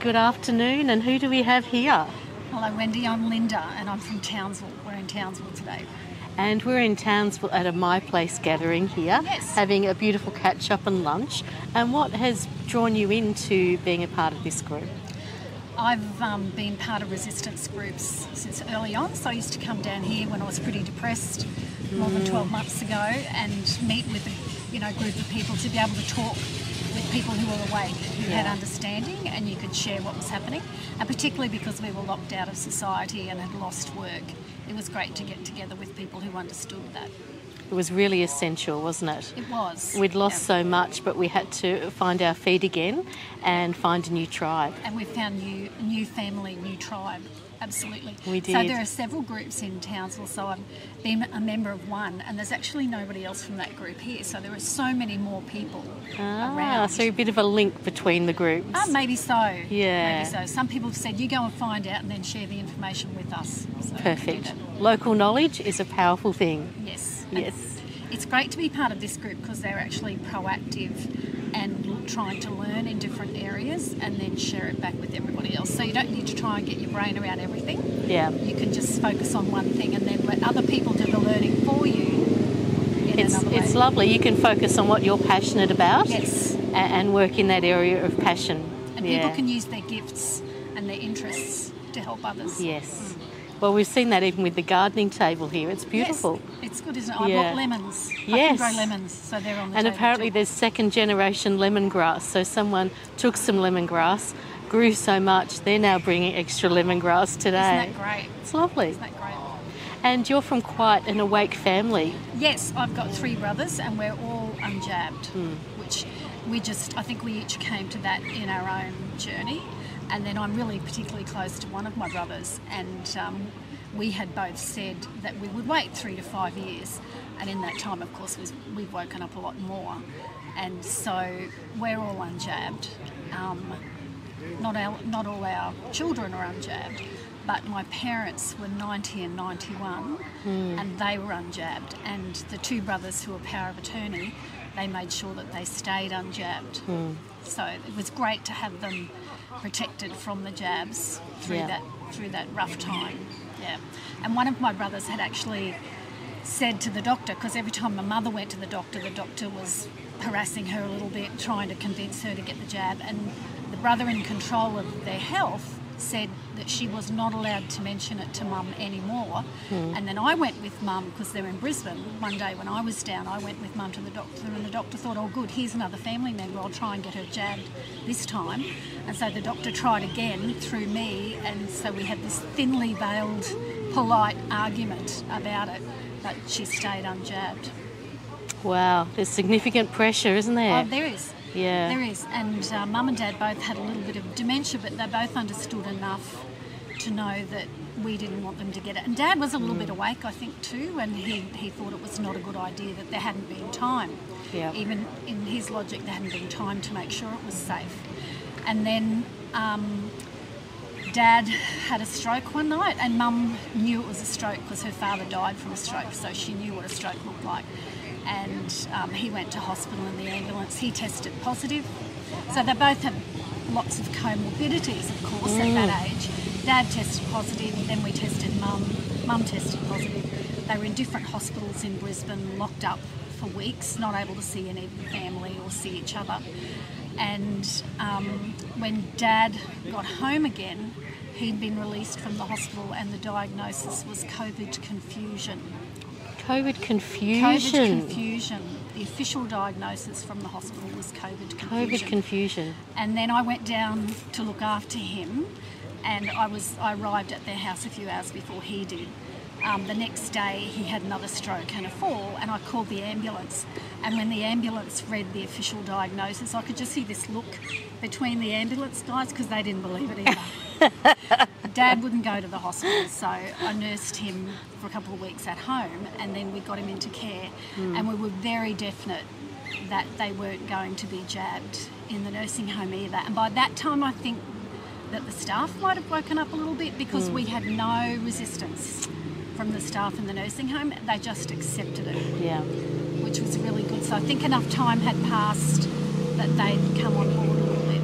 Good afternoon, and who do we have here? Hello Wendy, I'm Linda and I'm from Townsville. We're in Townsville today. And we're in Townsville at a My Place gathering here, Yes. having a beautiful catch-up and lunch. And what has drawn you into being a part of this group? I've been part of resistance groups since early on, so I used to come down here when I was pretty depressed more than 12 months ago and meet with a group of people to be able to talk with people who were awake, who had understanding, and you could share what was happening. And particularly because we were locked out of society and had lost work, it was great to get together with people who understood that. It was really essential, wasn't it? It was. We'd lost so much, but we had to find our feet again and find a new tribe. And we found new family, new tribe. Absolutely. We did. So there are several groups in Townsville, so I've been a member of one, and there's actually nobody else from that group here, so there are so many more people around. So a bit of a link between the groups. Maybe so. Yeah. Maybe so. Some people have said, you go and find out and then share the information with us. So Perfect. Local knowledge is a powerful thing. Yes. Yes. It's great to be part of this group because they're actually proactive and trying to learn in different areas and then share it back with everybody else. So you don't need to try and get your brain around everything. Yeah. You can just focus on one thing and then let other people do the learning for you in another way. It's lovely. You can focus on what you're passionate about. Yes. And work in that area of passion. And people can use their gifts and their interests to help others. Yes. Well, we've seen that even with the gardening table here. It's beautiful. Yes, it's good, isn't it? I brought lemons. Yes. I can grow lemons, so they're on the And table apparently too. there's second generation lemongrass. So someone took some lemongrass, grew so much, they're now bringing extra lemongrass today. Isn't that great? It's lovely. Isn't that great? And you're from quite an awake family. Yes, I've got 3 brothers and we're all unjabbed, which I think we each came to that in our own journey. And then I'm really particularly close to one of my brothers, and we had both said that we would wait 3 to 5 years. And in that time, of course, we've woken up a lot more. And so we're all unjabbed. Not all our children are unjabbed, but my parents were 90 and 91 and they were unjabbed. And the 2 brothers who were power of attorney, they made sure that they stayed unjabbed. So it was great to have them protected from the jabs through that rough time. Yeah. And one of my brothers had actually said to the doctor, because every time my mother went to the doctor was harassing her a little bit, trying to convince her to get the jab, and the brother in control of their health said that she was not allowed to mention it to Mum anymore. And then I went with Mum, because they're in Brisbane. One day when I was down, I went with Mum to the doctor, and the doctor thought, oh good, here's another family member, I'll try and get her jabbed this time. And so the doctor tried again through me, and so we had this thinly veiled, polite argument about it, but she stayed unjabbed. Wow, there's significant pressure, isn't there? Oh, there is. Yeah. There is. And Mum and Dad both had a little bit of dementia, but they both understood enough to know that we didn't want them to get it. And Dad was a little bit awake, I think, too, and he thought it was not a good idea, that there hadn't been time. Yeah. Even in his logic, there hadn't been time to make sure it was safe. And then Dad had a stroke one night, and Mum knew it was a stroke because her father died from a stroke, so she knew what a stroke looked like. And he went to hospital in the ambulance. He tested positive. So they both have lots of comorbidities, of course, at that age. Dad tested positive, then we tested Mum. Mum tested positive. They were in different hospitals in Brisbane, locked up for weeks, not able to see any of the family or see each other. And when Dad got home again, he'd been released from the hospital and the diagnosis was COVID confusion. COVID confusion. COVID confusion. The official diagnosis from the hospital was COVID confusion. COVID confusion. And then I went down to look after him, and I arrived at their house a few hours before he did. The next day he had another stroke and a fall, and I called the ambulance. And when the ambulance read the official diagnosis, I could just see this look between the ambulance guys because they didn't believe it either. Dad wouldn't go to the hospital, so I nursed him for a couple of weeks at home, and then we got him into care. And we were very definite that they weren't going to be jabbed in the nursing home either. And by that time, I think that the staff might have woken up a little bit because we had no resistance from the staff in the nursing home. They just accepted it, which was really good. So I think enough time had passed that they'd come on board a little bit.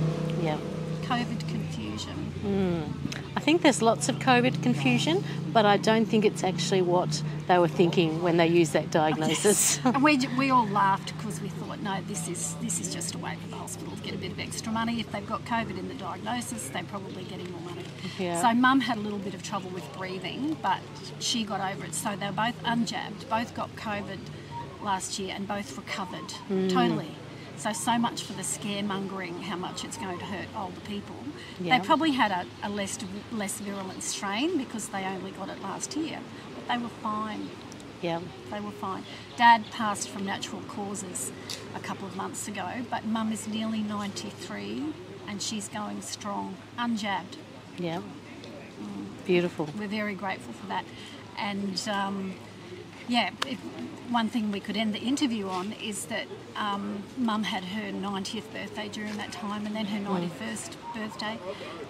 COVID confusion. I think there's lots of COVID confusion, but I don't think it's actually what they were thinking when they used that diagnosis. And we all laughed because we thought, no, this is just a way for the hospital to get a bit of extra money. If they've got COVID in the diagnosis, they're probably getting more money. Yeah. So Mum had a little bit of trouble with breathing, but she got over it. So they were both unjabbed, both got COVID last year and both recovered totally. So much for the scaremongering, how much it's going to hurt older people. Yeah. They probably had a less virulent strain because they only got it last year, but they were fine. Yeah. They were fine. Dad passed from natural causes a couple of months ago, but Mum is nearly 93 and she's going strong, unjabbed. Yeah. Beautiful. We're very grateful for that. And one thing we could end the interview on is that Mum had her 90th birthday during that time and then her 91st birthday,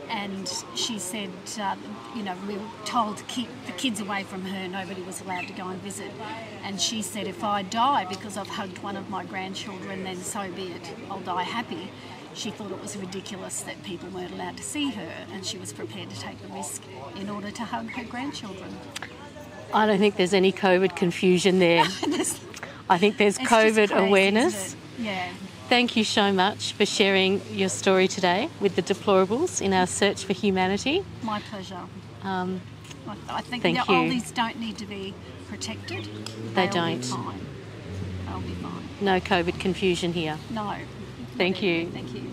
and she said, we were told to keep the kids away from her, nobody was allowed to go and visit, and she said, if I die because I've hugged one of my grandchildren, then so be it, I'll die happy. She thought it was ridiculous that people weren't allowed to see her, and she was prepared to take the risk in order to hug her grandchildren. I don't think there's any COVID confusion there. I think there's COVID awareness. Yeah. Thank you so much for sharing your story today with the Deplorables in our search for humanity. My pleasure. I think thank the you. oldies don't need to be protected. They They'll don't. Be fine. They'll be fine. No COVID confusion here. No. Thank you. Thank you.